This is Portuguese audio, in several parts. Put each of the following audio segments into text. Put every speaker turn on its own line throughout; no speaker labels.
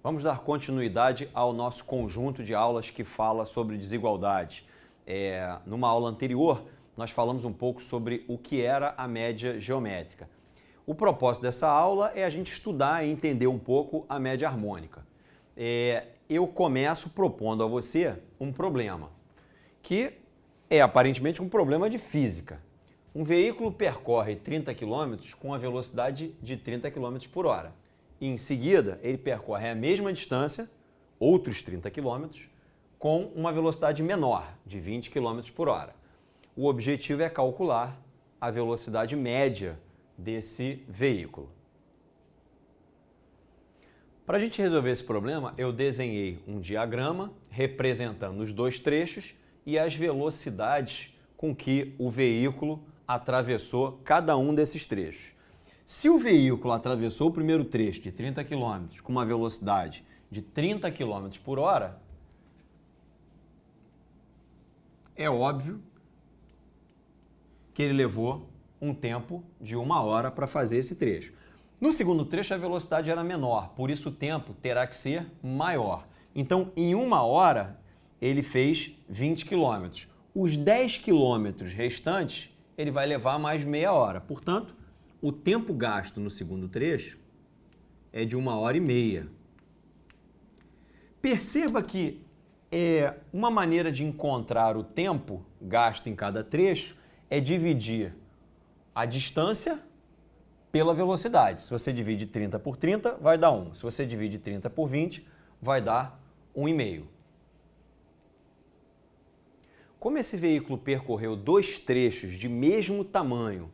Vamos dar continuidade ao nosso conjunto de aulas que fala sobre desigualdade. Numa aula anterior, nós falamos um pouco sobre o que era a média geométrica. O propósito dessa aula é a gente estudar e entender um pouco a média harmônica. Eu começo propondo a você um problema, que é aparentemente um problema de física. Um veículo percorre 30 km com a velocidade de 30 km por hora. E em seguida, ele percorre a mesma distância, outros 30 km, com uma velocidade menor, de 20 km por hora. O objetivo é calcular a velocidade média desse veículo. Para a gente resolver esse problema, eu desenhei um diagrama representando os dois trechos e as velocidades com que o veículo atravessou cada um desses trechos. Se o veículo atravessou o primeiro trecho de 30 km com uma velocidade de 30 km por hora, é óbvio que ele levou um tempo de 1 hora para fazer esse trecho. No segundo trecho, a velocidade era menor, por isso o tempo terá que ser maior. Então, em 1 hora, ele fez 20 km. Os 10 km restantes, ele vai levar mais meia hora. Portanto, o tempo gasto no segundo trecho é de 1h30. Perceba que uma maneira de encontrar o tempo gasto em cada trecho é dividir a distância pela velocidade. Se você divide 30 por 30, vai dar 1. Se você divide 30 por 20, vai dar 1,5. Como esse veículo percorreu dois trechos de mesmo tamanho,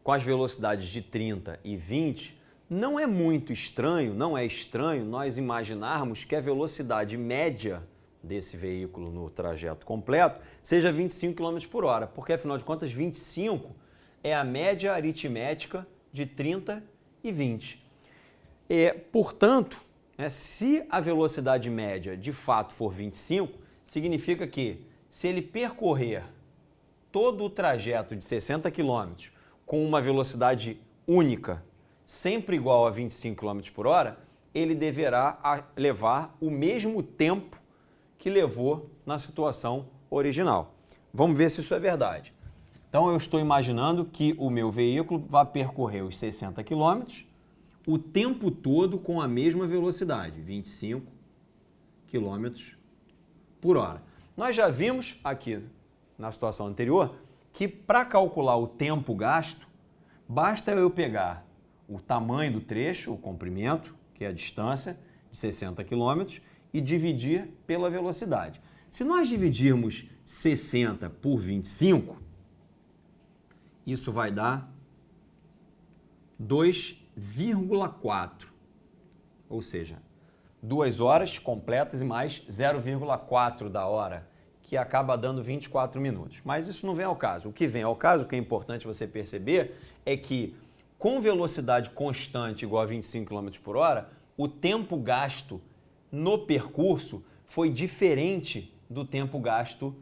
com as velocidades de 30 e 20, não é muito estranho, não é estranho nós imaginarmos que a velocidade média desse veículo no trajeto completo seja 25 km por hora, porque afinal de contas 25 é a média aritmética de 30 e 20. Portanto, se a velocidade média de fato for 25, significa que se ele percorrer todo o trajeto de 60 km com uma velocidade única, sempre igual a 25 km por hora, ele deverá levar o mesmo tempo que levou na situação original. Vamos ver se isso é verdade. Então, eu estou imaginando que o meu veículo vai percorrer os 60 km o tempo todo com a mesma velocidade, 25 km por hora. Nós já vimos aqui na situação anterior que para calcular o tempo gasto, basta eu pegar o tamanho do trecho, o comprimento, que é a distância de 60 km, e dividir pela velocidade. Se nós dividirmos 60 por 25, isso vai dar 2,4, ou seja, 2 horas completas e mais 0,4 da hora, que acaba dando 24 minutos. Mas isso não vem ao caso. O que vem ao caso, o que é importante você perceber, é que com velocidade constante igual a 25 km por hora, o tempo gasto no percurso foi diferente do tempo gasto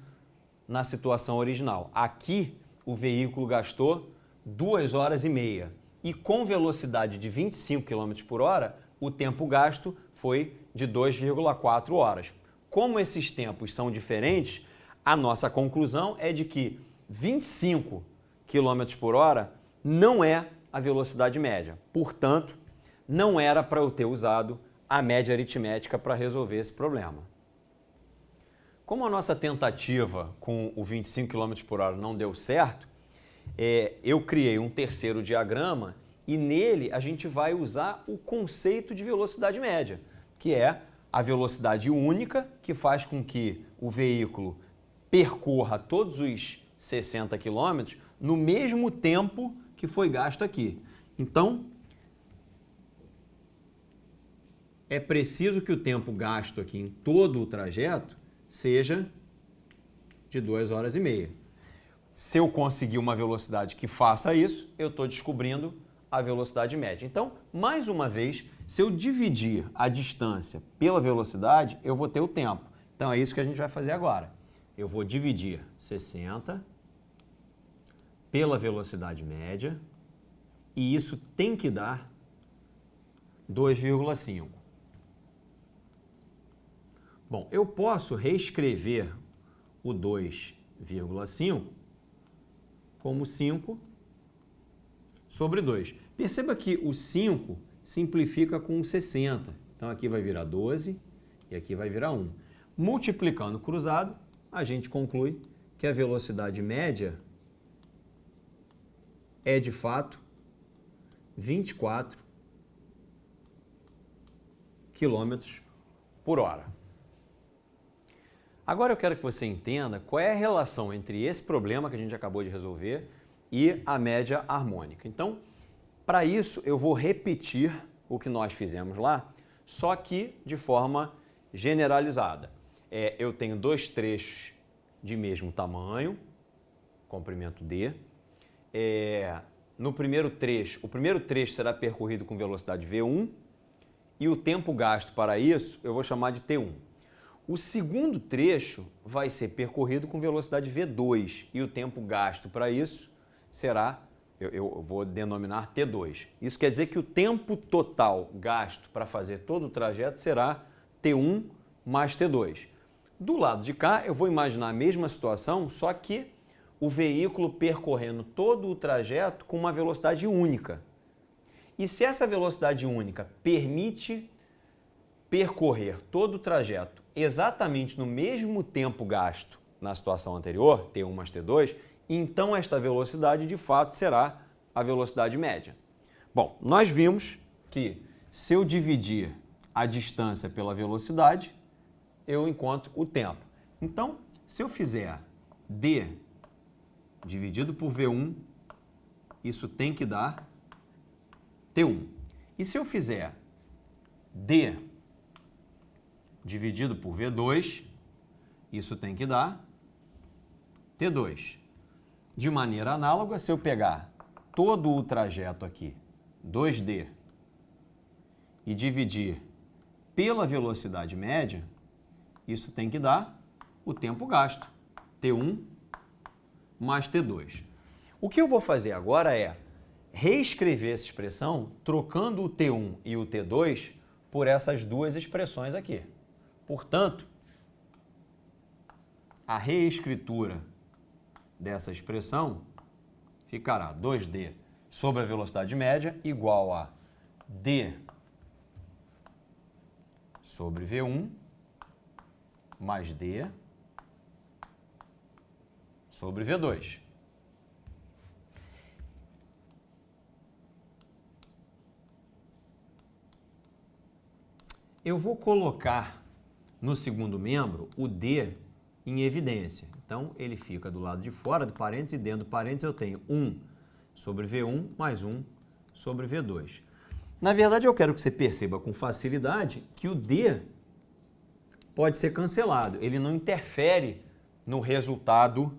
na situação original. Aqui, o veículo gastou 2h30 e com velocidade de 25 km por hora, o tempo gasto foi de 2,4 horas. Como esses tempos são diferentes, a nossa conclusão é de que 25 km por hora não é a velocidade média. Portanto, não era para eu ter usado a média aritmética para resolver esse problema. Como a nossa tentativa com o 25 km por hora não deu certo, eu criei um terceiro diagrama e nele a gente vai usar o conceito de velocidade média, que é a velocidade única que faz com que o veículo percorra todos os 60 km no mesmo tempo que foi gasto aqui. Então, é preciso que o tempo gasto aqui em todo o trajeto seja de 2h30. Se eu conseguir uma velocidade que faça isso, eu estou descobrindo a velocidade média. Então, mais uma vez, se eu dividir a distância pela velocidade, eu vou ter o tempo. Então, é isso que a gente vai fazer agora. Eu vou dividir 60 pela velocidade média e isso tem que dar 2,5. Bom, eu posso reescrever o 2,5 como 5 sobre 2. Perceba que o 5 simplifica com 60. Então, aqui vai virar 12 e aqui vai virar 1. Multiplicando cruzado, a gente conclui que a velocidade média é, de fato, 24 km por hora. Agora eu quero que você entenda qual é a relação entre esse problema que a gente acabou de resolver e a média harmônica. Então, para isso, eu vou repetir o que nós fizemos lá, só que de forma generalizada. Eu tenho dois trechos de mesmo tamanho, comprimento D. No primeiro trecho, o primeiro trecho será percorrido com velocidade V1 e o tempo gasto para isso eu vou chamar de T1. O segundo trecho vai ser percorrido com velocidade V2 e o tempo gasto para isso será, eu vou denominar T2. Isso quer dizer que o tempo total gasto para fazer todo o trajeto será T1 mais T2. Do lado de cá, eu vou imaginar a mesma situação, só que o veículo percorrendo todo o trajeto com uma velocidade única. E se essa velocidade única permite percorrer todo o trajeto exatamente no mesmo tempo gasto na situação anterior, T1 mais T2, então esta velocidade de fato será a velocidade média. Bom, nós vimos que se eu dividir a distância pela velocidade, eu encontro o tempo. Então, se eu fizer D dividido por V1, isso tem que dar T1. E se eu fizer D dividido por V2, isso tem que dar T2. De maneira análoga, se eu pegar todo o trajeto aqui, 2D, e dividir pela velocidade média, isso tem que dar o tempo gasto, T1 mais T2. O que eu vou fazer agora é reescrever essa expressão trocando o T1 e o T2 por essas duas expressões aqui. Portanto, a reescritura dessa expressão ficará 2D sobre a velocidade média igual a D sobre V1 mais D sobre V2. Eu vou colocar no segundo membro o D em evidência. Então, ele fica do lado de fora do parênteses e dentro do parênteses eu tenho 1 sobre V1 mais 1 sobre V2. Na verdade, eu quero que você perceba com facilidade que o D pode ser cancelado. Ele não interfere no resultado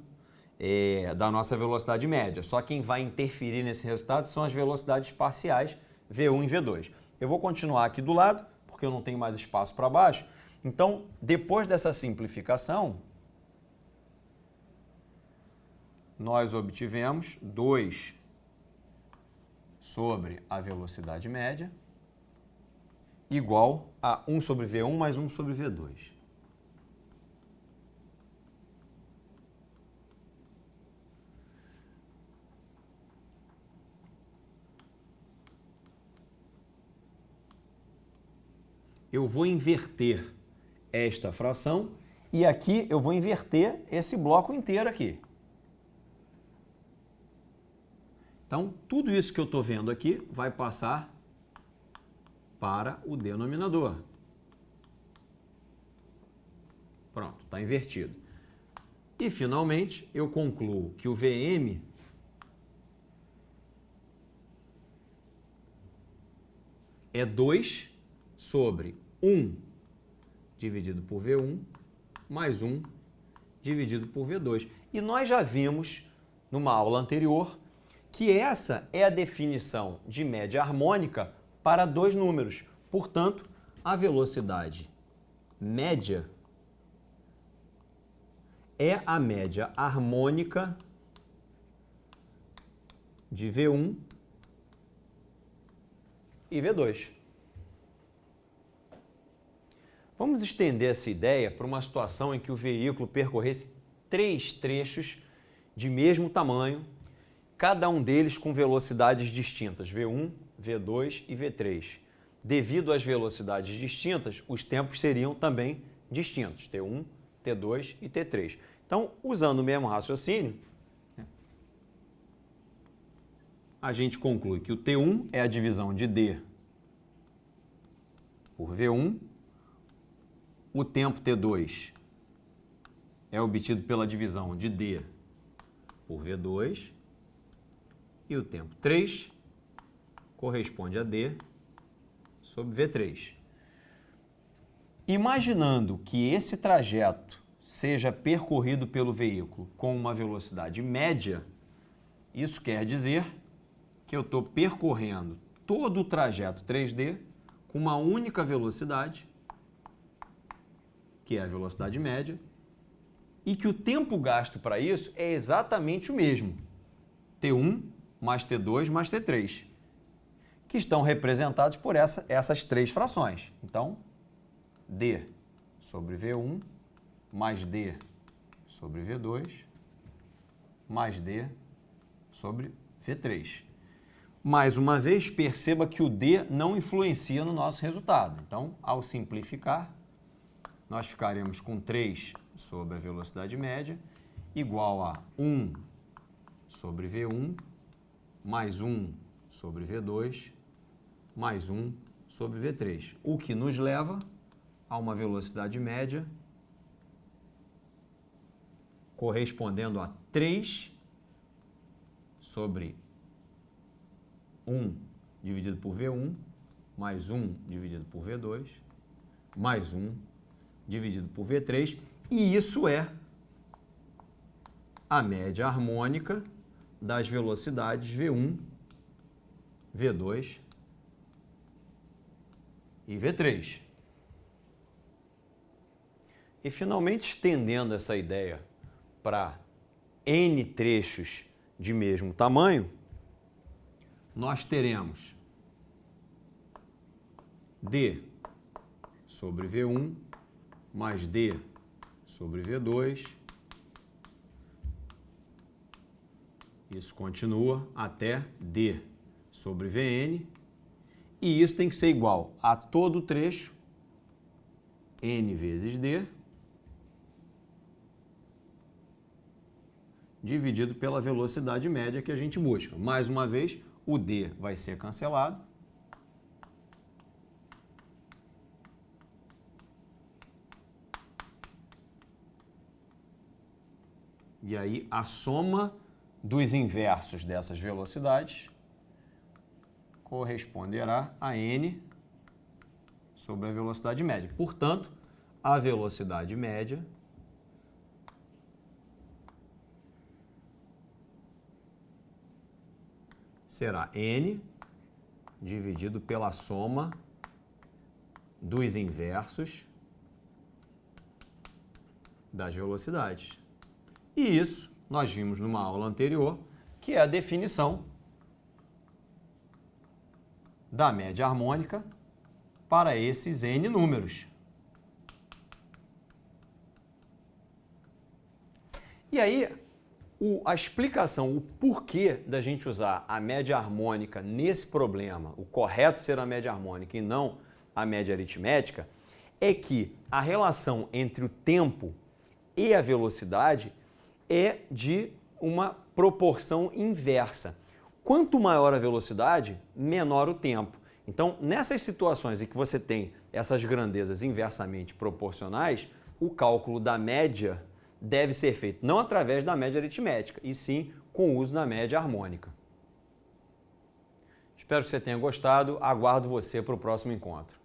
da nossa velocidade média. Só quem vai interferir nesse resultado são as velocidades parciais V1 e V2. Eu vou continuar aqui do lado, porque eu não tenho mais espaço para baixo. Então, depois dessa simplificação, nós obtivemos 2 sobre a velocidade média igual a 1 sobre V1 mais 1 sobre V2. Eu vou inverter esta fração e aqui eu vou inverter esse bloco inteiro aqui. Então, tudo isso que eu estou vendo aqui vai passar para o denominador. Pronto, está invertido. E, finalmente, eu concluo que o Vm é 2 sobre 1 dividido por V1 mais 1 dividido por V2. E nós já vimos, numa aula anterior, que essa é a definição de média harmônica para dois números. Portanto, a velocidade média é a média harmônica de V1 e V2. Vamos estender essa ideia para uma situação em que o veículo percorresse 3 trechos de mesmo tamanho, cada um deles com velocidades distintas, V1, V2 e V3. Devido às velocidades distintas, os tempos seriam também distintos, T1, T2 e T3. Então, usando o mesmo raciocínio, a gente conclui que o T1 é a divisão de D por V1, o tempo T2 é obtido pela divisão de D por V2 e o tempo 3 corresponde a D sobre V3. Imaginando que esse trajeto seja percorrido pelo veículo com uma velocidade média, isso quer dizer que eu estou percorrendo todo o trajeto 3D com uma única velocidade, que é a velocidade média, e que o tempo gasto para isso é exatamente o mesmo, T1 mais T2 mais T3, que estão representados por essas 3 frações. Então, D sobre V1 mais D sobre V2 mais D sobre V3. Mais uma vez, perceba que o D não influencia no nosso resultado. Então, ao simplificar, nós ficaremos com 3 sobre a velocidade média igual a 1 sobre V1 mais 1 sobre V2 mais 1 sobre V3, o que nos leva a uma velocidade média correspondendo a 3 sobre 1 dividido por V1 mais 1 dividido por V2 mais 1 dividido por V3, e isso é a média harmônica das velocidades V1, V2 e V3. E finalmente, estendendo essa ideia para N trechos de mesmo tamanho, nós teremos D sobre V1 mais D sobre V2. Isso continua até D sobre Vn. E isso tem que ser igual a todo o trecho, N vezes D, dividido pela velocidade média que a gente busca. Mais uma vez, o D vai ser cancelado. E aí, a soma dos inversos dessas velocidades corresponderá a N sobre a velocidade média. Portanto, a velocidade média será N dividido pela soma dos inversos das velocidades. E isso nós vimos numa aula anterior, que é a definição da média harmônica para esses N números. E aí, a explicação, o porquê da gente usar a média harmônica nesse problema, o correto ser a média harmônica e não a média aritmética, é que a relação entre o tempo e a velocidade é de uma proporção inversa. Quanto maior a velocidade, menor o tempo. Então, nessas situações em que você tem essas grandezas inversamente proporcionais, o cálculo da média deve ser feito não através da média aritmética, e sim com o uso da média harmônica. Espero que você tenha gostado, aguardo você para o próximo encontro.